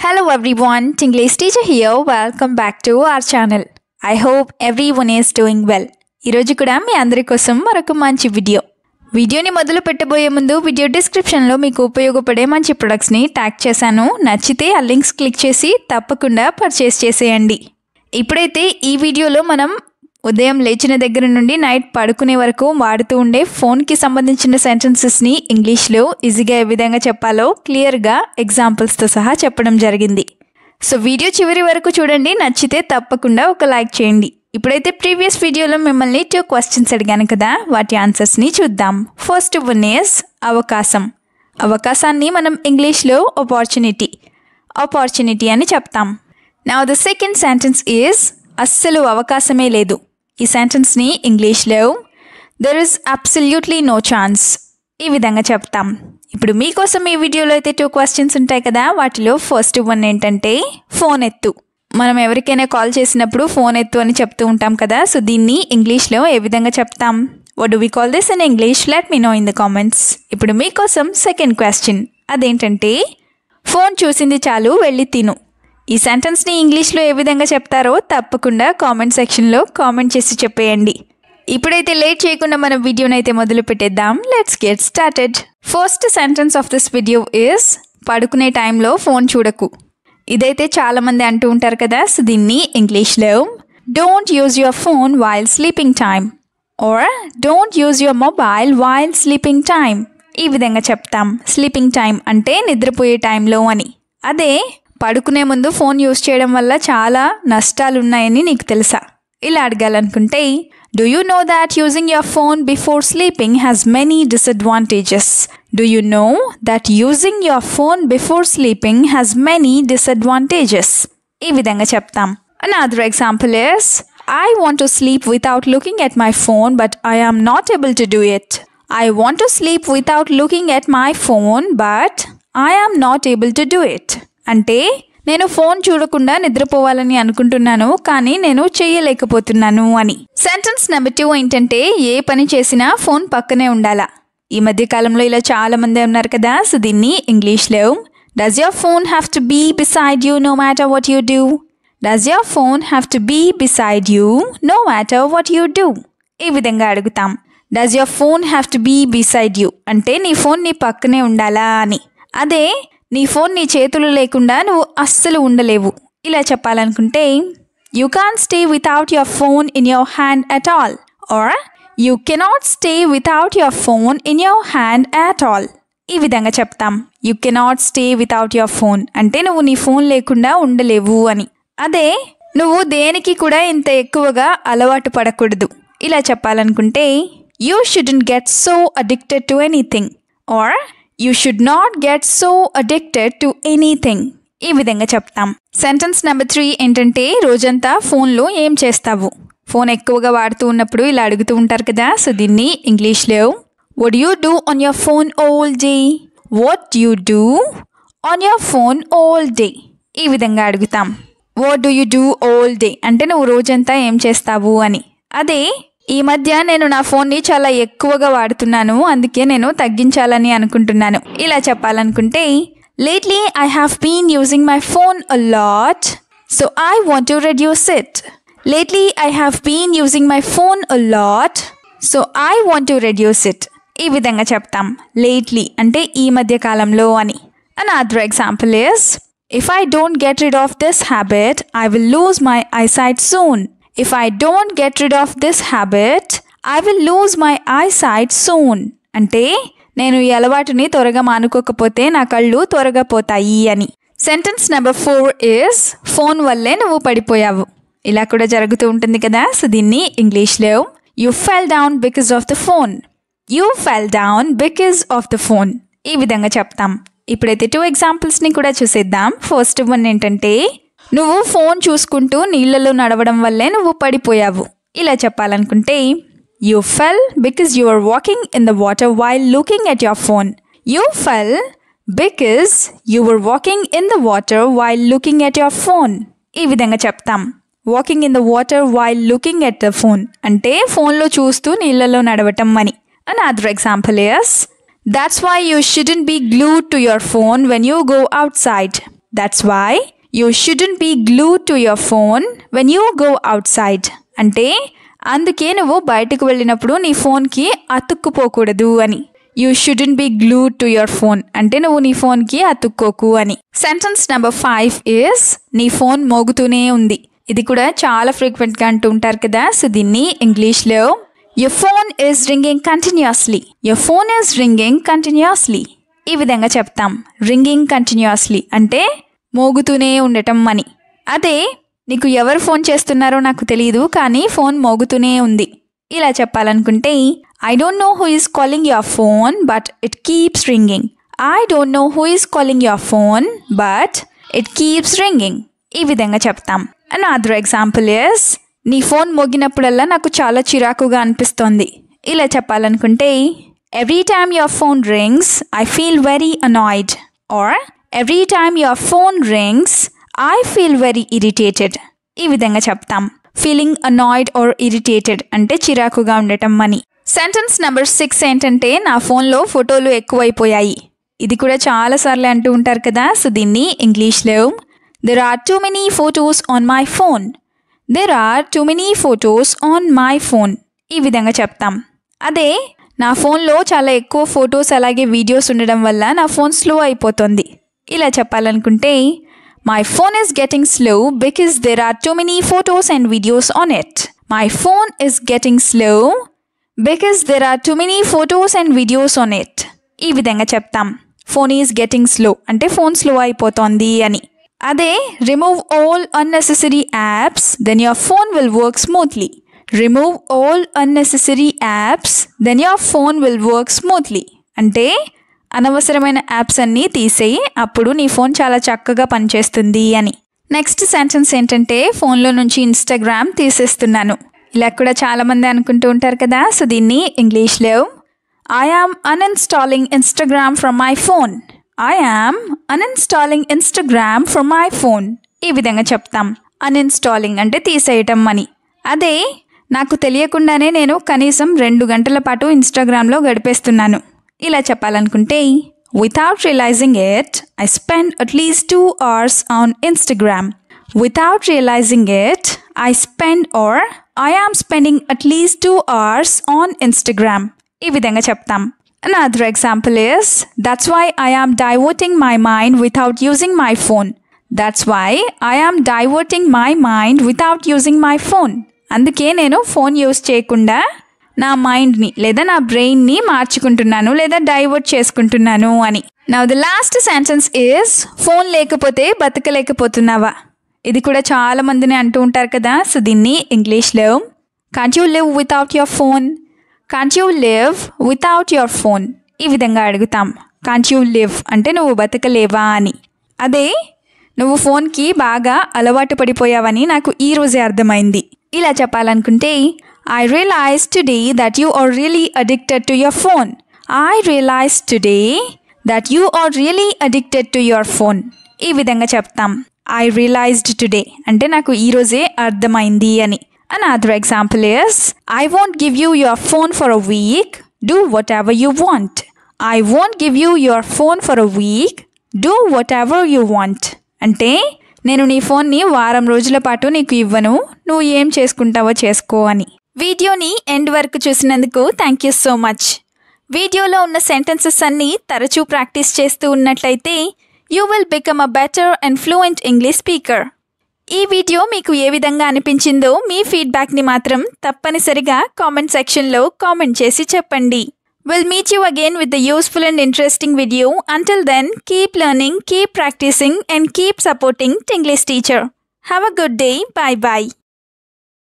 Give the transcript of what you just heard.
Hello everyone, Tingle's teacher here. Welcome back to our channel. I hope everyone is doing well. ఈరోజు కూడా మీ అందరి కోసం మరొక మంచి వీడియోని మొదలు పెట్టబోయే ముందు వీడియో డిస్క్రిప్షన్లో మీకు ఉపయోగపడే మంచి ప్రొడక్ట్స్ని ట్యాగ్ చేశాను. నచ్చితే ఆ లింక్స్ క్లిక్ చేసి తప్పకుండా పర్చేస్ చేసేయండి. ఇప్పుడైతే ఈ వీడియోలో మనం ఉదయం లేచిన దగ్గర నుండి నైట్ పడుకునే వరకు వాడుతూ ఉండే ఫోన్కి సంబంధించిన సెంటెన్సెస్ని ఇంగ్లీష్లో ఈజీగా ఏ విధంగా చెప్పాలో క్లియర్గా ఎగ్జాంపుల్స్తో సహా చెప్పడం జరిగింది. సో వీడియో చివరి వరకు చూడండి, నచ్చితే తప్పకుండా ఒక లైక్ చేయండి. ఇప్పుడైతే ప్రీవియస్ వీడియోలో మిమ్మల్ని 2 క్వశ్చన్స్ అడిగాను కదా, వాటి ఆన్సర్స్ని చూద్దాం. ఫస్ట్ వన్ ఈజ్ అవకాశం. అవకాశాన్ని మనం ఇంగ్లీష్లో ఆపర్చునిటీ అని చెప్తాం. Now the second sentence is అస్సలు అవకాశమే లేదు. ఈ సెంటెన్స్ని ఇంగ్లీష్లో there is absolutely no chance ఈ విధంగా చెప్తాం. ఇప్పుడు మీకోసం ఈ వీడియోలో అయితే 2 క్వశ్చన్స్ ఉంటాయి కదా, వాటిలో ఫస్ట్ వన్ ఏంటంటే ఫోన్ ఎత్తు. మనం ఎవరికైనా కాల్ చేసినప్పుడు ఫోన్ ఎత్తు అని చెప్తూ ఉంటాం కదా. సో దీన్ని ఇంగ్లీష్లో ఏ విధంగా చెప్తాం? What do we call this in English? Let me know in the comments. ఇప్పుడు మీకోసం సెకండ్ క్వశ్చన్, అదేంటంటే ఫోన్ చూసింది చాలు వెళ్ళి తిను. ఈ సెంటెన్స్ని ఇంగ్లీష్లో ఏ విధంగా చెప్తారో తప్పకుండా కామెంట్ సెక్షన్లో కామెంట్ చేసి చెప్పేయండి. ఇప్పుడైతే లేట్ చేయకుండా మన వీడియోని అయితే మొదలు పెట్టేద్దాం. Let's get started. First sentence of this video is పడుకునే టైంలో ఫోన్ చూడకు. ఇదైతే చాలామంది అంటూ ఉంటారు కదా. సో దీన్ని ఇంగ్లీష్లో don't use your phone while sleeping time or don't use your mobile while sleeping time ఈ విధంగా చెప్తాం. స్లీపింగ్ టైం అంటే నిద్రపోయే టైంలో అని. అదే పడుకునే ముందు ఫోన్ యూజ్ చేయడం వల్ల చాలా నష్టాలు ఉన్నాయని నీకు తెలుసా? ఇలా అడగాలనుకుంటే do you know that using your phone before sleeping has many disadvantages? Do you know that using your phone before sleeping has many disadvantages ఈ విధంగా చెప్తాం. Another example is I want to sleep without looking at my phone but I am not able to do it. I want to sleep without looking at my phone but I am not able to do it. అంటే నేను phone చూడకుండా నిద్రపోవాలని అనుకుంటున్నాను కానీ నేను చేయలేకపోతున్నాను అని. Sentence number 2 ఏంటంటే ఏ పని చేసినా ఫోన్ పక్కనే ఉండాలా. ఈ మధ్య కాలంలో ఇలా చాలా మంది ఉన్నారు కదా. సో దీన్ని ఇంగ్లీష్లో does your phone have to be beside you no matter what you do? Does your phone have to be beside you no matter what you do ఈ విధంగా అడుగుతాం. Does your phone have to be beside you అంటే నీ phone నీ పక్కనే ఉండాలా అని. అదే నీ ఫోన్ నీ చేతులు లేకుండా నువ్వు అస్సలు ఉండలేవు. ఇలా చెప్పాలనుకుంటే you can stay without your phone in your hand at all or you cannot stay without your phone in your hand at all ఈ విధంగా చెప్తాం. You cannot stay without your phone అంటే నువ్వు నీ ఫోన్ లేకుండా ఉండలేవు అని. అదే నువ్వు దేనికి కూడా ఇంత ఎక్కువగా అలవాటు పడకూడదు. ఇలా చెప్పాలనుకుంటే you shouldn't get so addicted to anything or you should not get so addicted to anything ఈ విధంగా చెప్తాం. సెంటెన్స్ నెంబర్ 3 ఏంటంటే రోజంతా ఫోన్లో ఏం చేస్తావు? ఫోన్ ఎక్కువగా వాడుతూ ఉన్నప్పుడు ఇలా అడుగుతూ ఉంటారు కదా. సో దీన్ని ఇంగ్లీష్లో what you do on your phone all day? What you do on your phone all day ఈ విధంగా అడుగుతాం. What do you do all day అంటే నువ్వు రోజంతా ఏం చేస్తావు అని. అదే ఈ మధ్య నేను నా ఫోన్ని చాలా ఎక్కువగా వాడుతున్నాను, అందుకే నేను తగ్గించాలని అనుకుంటున్నాను. ఇలా చెప్పాలనుకుంటే lately I have been using my phone a lot so I want to reduce it. Lately I have been using my phone a lot so I want to reduce it ఈ విధంగా చెప్తాం. లేట్లీ అంటే ఈ మధ్య కాలంలో అని. Another example is if I don't get rid of this habit I will lose my eyesight soon. If I don't get rid of this habit, I will lose my eyesight soon. అంటే నేను ఈ అలవాటుని త్వరగా మానుకోకపోతే నా కళ్ళు త్వరగా పోతాయి అని. సెంటెన్స్ నెంబర్ 4 ఈజ్ ఫోన్ వల్లే నువ్వు పడిపోయావు. ఇలా కూడా జరుగుతూ ఉంటుంది కదా. సో దీన్ని ఇంగ్లీష్లో you fell down because of the phone. You fell down because of the phone ఈ విధంగా చెప్తాం. ఇప్పుడైతే 2 ఎగ్జాంపుల్స్ని కూడా చూసేద్దాం. ఫస్ట్ వన్ ఏంటంటే నువ్వు ఫోన్ చూసుకుంటూ నీళ్ళలో నడవడం వల్లే నువ్వు పడిపోయావు. ఇలా చెప్పాలనుకుంటే you fell because you are walking in the water while looking at your phone. You fell because you are walking in the water while looking at your phone ఈ విధంగా చెప్తాం. Walking in the water while looking at the phone అంటే ఫోన్లో చూస్తూ నీళ్ళలో నడవటం అని. Another example is that's why you shouldn't be glued to your phone when you go outside. That's why you shouldn't be glued to your phone when you go outside. అంటే అందుకే నువ్వు బయటకు వెళ్ళినప్పుడు నీ ఫోన్కి అతుక్కుపోకూడదు అని. You shouldn't be glued to your phone. అంటే నువ్వు నీ ఫోన్కి అతుక్కోకు అని. సెంటెన్స్ నెంబర్ 5 is నీ ఫోన్ మోగుతూనే ఉంది. ఇది కూడా చాలా ఫ్రీక్వెంట్గా అంటూ ఉంటారు కదా. సో దీన్ని ఇంగ్లీష్లో your phone is ringing continuously. Your phone is ringing continuously. ఈ విధంగా చెప్తాం. రింగింగ్ కంటిన్యూస్లీ అంటే మోగుతూనే ఉండటం అని. అదే నీకు ఎవరు ఫోన్ చేస్తున్నారో నాకు తెలియదు కానీ ఫోన్ మోగుతూనే ఉంది. ఇలా చెప్పాలనుకుంటే I don't know who is calling your phone but it keeps ringing. I don't know who is calling your phone but it keeps ringing. ఈ విధంగా చెప్తాం. Another example is నీ ఫోన్ మోగినప్పుడల్లా నాకు చాలా చిరాకుగా అనిపిస్తోంది. ఇలా చెప్పాలనుకుంటే every time your phone rings I feel very annoyed. Or every time your phone rings I feel very irritated. ఈ విధంగా చెప్తాం. ఫీలింగ్ annoyed or irritated అంటే చిరాకుగా ఉండటం అని. సెంటెన్స్ నెంబర్ 6 ఏంటంటే నా ఫోన్లో ఫోటోలు ఎక్కువైపోయాయి. ఇది కూడా చాలాసార్లు అంటూ ఉంటారు కదా. సో దీన్ని ఇంగ్లీష్లో there are too many photos on my phone. There are too many photos on my phone. ఈ విధంగా చెప్తాం. అదే నా ఫోన్లో చాలా ఎక్కువ ఫొటోస్ అలాగే వీడియోస్ ఉండడం వల్ల నా ఫోన్ స్లో అయిపోతుంది. ఇలా చెప్పాలనుకుంటే My phone is getting slow because there are too many photos and videos on it. My phone is getting slow because there are too many photos and videos on it. ఈ విధంగా చెప్తాం. Phone is getting slow అంటే phone slow అయిపోతుంది అని. అదే remove all unnecessary apps then your phone will work smoothly. Remove all unnecessary apps then your phone will work smoothly. అంటే అనవసరమైన apps అన్నీ తీసేయి అప్పుడు నీ ఫోన్ చాలా చక్కగా పనిచేస్తుంది అని. నెక్స్ట్ సెంటెన్స్ ఏంటంటే ఫోన్లో నుంచి ఇన్స్టాగ్రామ్ తీసేస్తున్నాను. ఇలా కూడా చాలామంది అనుకుంటూ ఉంటారు కదా. సో దీన్ని ఇంగ్లీష్లో I am uninstalling Instagram from my phone. I am uninstalling Instagram from my phone. ఈ విధంగా చెప్తాం. అన్ఇన్స్టాలింగ్ అంటే తీసేయటం అని. అదే నాకు తెలియకుండానే నేను కనీసం 2 గంటల పాటు ఇన్స్టాగ్రామ్లో గడిపేస్తున్నాను. ఇలా చెప్పాలనుకుంటే without realizing it I spend at least 2 hours on Instagram. Without realizing it I spend or I am spending at least 2 hours on Instagram. ఈ విధంగా చెప్తాం. Another example is that's why I am diverting my mind without using my phone. That's why I am diverting my mind without using my phone. అందుకే నేను phone use చేయకుండా నా మైండ్ని లేదా నా బ్రెయిన్ని మార్చుకుంటున్నాను లేదా డైవర్ట్ చేసుకుంటున్నాను అని. Now the last sentence is phone లేకపోతే బతకలేకపోతున్నావా. ఇది కూడా చాలా మందిని అంటూ ఉంటారు కదా. సో దీన్ని ఇంగ్లీష్లో can't you live without your phone. Can't you live without your phone. ఈ విధంగా అడుగుతాం. కాంట్ యూ లివ్ అంటే నువ్వు బతకలేవా అని. అదే నువ్వు ఫోన్కి బాగా అలవాటు పడిపోయావని నాకు ఈరోజే అర్థమైంది. ఇలా చెప్పాలనుకుంటే I realized today that you are really addicted to your phone. I realized today that you are really addicted to your phone. ఈ విధంగా చెప్తాం. I realized today అంటే నాకు ఈరోజే అర్థమైంది అని. Another example is I won't give you your phone for a week. Do whatever you want. I won't give you your phone for a week. Do whatever you want. అంటే నేను నీ ఫోన్ని వారం రోజుల పాటు నీకు ఇవ్వను, నువ్వు ఏం చేసుకుంటావో చేసుకో అని. వీడియోని ఎండ్ వరకు చూసినందుకు థ్యాంక్ యూ సో మచ్. వీడియోలో ఉన్న సెంటెన్సెస్ అన్నీ తరచూ ప్రాక్టీస్ చేస్తూ ఉన్నట్లయితే you will become a better and fluent English speaker. ఈ వీడియో మీకు ఏ విధంగా అనిపించిందో మీ ఫీడ్బ్యాక్ని మాత్రం తప్పనిసరిగా కామెంట్ సెక్షన్లో కామెంట్ చేసి చెప్పండి. We'll meet you again with the useful and interesting video. Until then, keep learning, keep practicing and keep supporting Tinglish Teacher. Have a good day. Bye-bye.